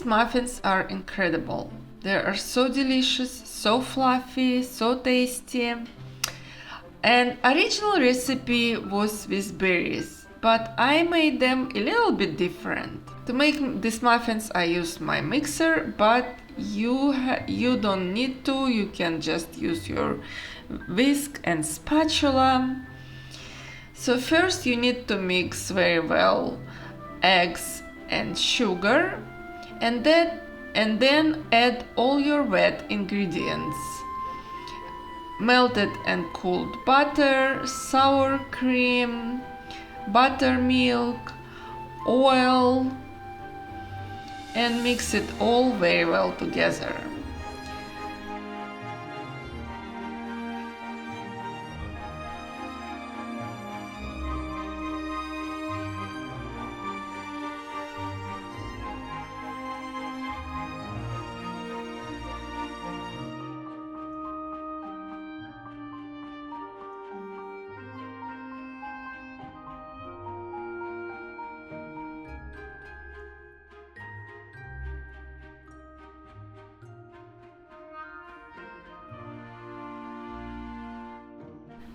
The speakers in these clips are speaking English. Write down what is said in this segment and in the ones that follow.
These muffins are incredible. They are so delicious, so fluffy, so tasty. An original recipe was with berries, but I made them a little bit different. To make these muffins I used my mixer, but you don't need to. You can just use your whisk and spatula. So first you need to mix very well eggs and sugar, and then add all your wet ingredients: melted and cooled butter, sour cream, buttermilk, oil, and mix it all very well together.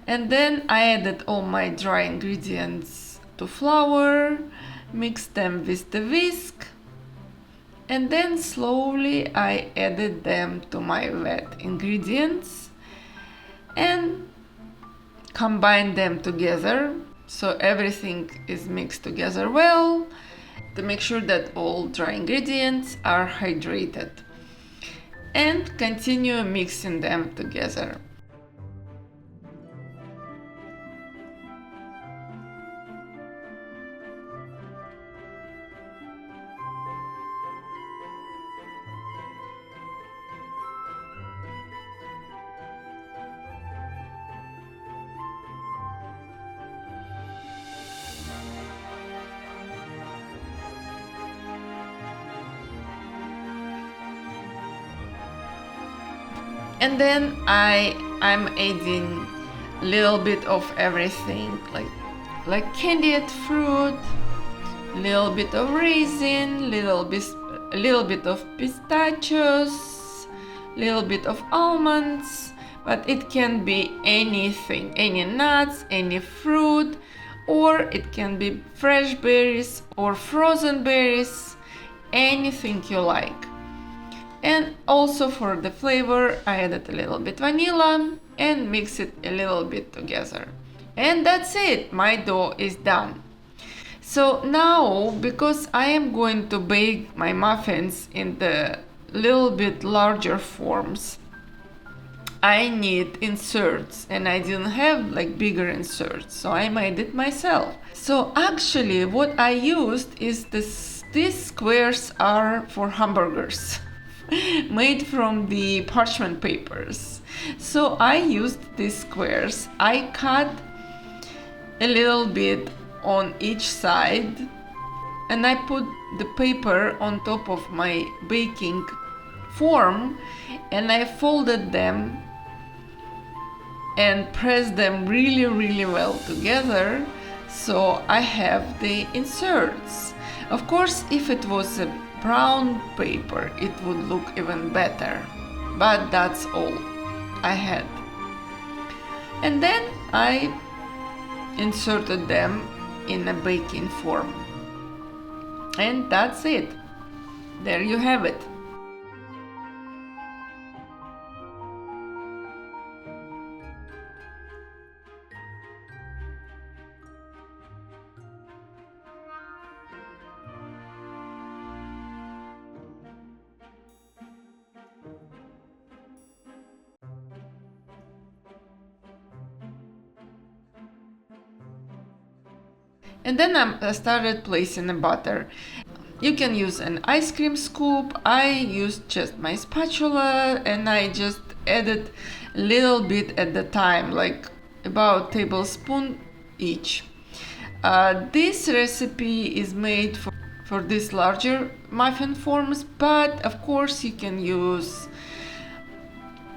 And then I added all my dry ingredients to flour, mixed them with the whisk, and then slowly I added them to my wet ingredients and combined them together so everything is mixed together well, to make sure that all dry ingredients are hydrated, and continue mixing them together. And then I'm adding a little bit of everything, like candied fruit, little bit of raisin, little bit of pistachios, little bit of almonds, but it can be anything, any nuts, any fruit, or it can be fresh berries or frozen berries, anything you like. And also for the flavor, I added a little bit vanilla and mix it a little bit together. And that's it, my dough is done. So now, because I am going to bake my muffins in the little bit larger forms, I need inserts, and I didn't have like bigger inserts, so I made it myself. So actually what I used is these squares are for hamburgers. Made from the parchment papers. So I used these squares. I cut a little bit on each side, and I put the paper on top of my baking form, and I folded them and pressed them really well together, so I have the inserts. Of course, if it was a brown paper, it would look even better, but that's all I had. And then I inserted them in a baking form, and that's it. There you have it. And then I started placing the butter. You can use an ice cream scoop. I used just my spatula, and I just added a little bit at the time, like about a tablespoon each. This recipe is made for these larger muffin forms, but of course you can use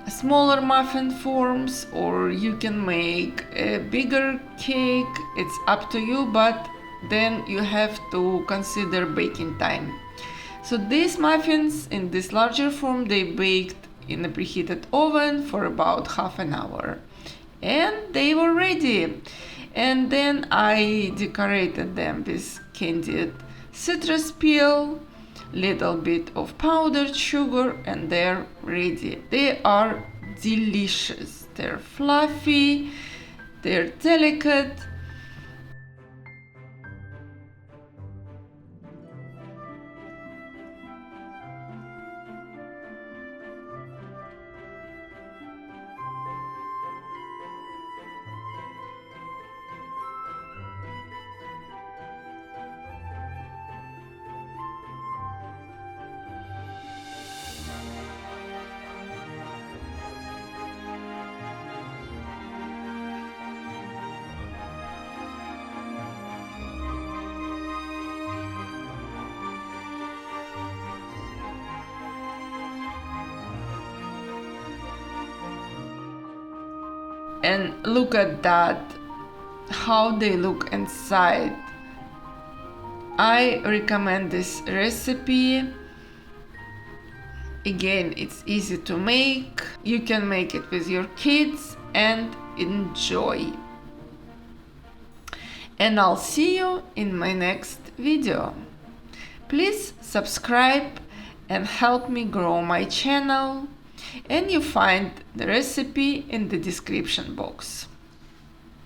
smaller muffin forms, or you can make a bigger cake. It's up to you, but then you have to consider baking time. So these muffins in this larger form, they baked in a preheated oven for about half an hour. And they were ready. And then I decorated them with candied citrus peel, little bit of powdered sugar, and they're ready. They are delicious. They're fluffy, they're delicate. And look at that, how they look inside. I recommend this recipe. Again, it's easy to make. You can make it with your kids and enjoy. And I'll see you in my next video. Please subscribe and help me grow my channel. And you find the recipe in the description box.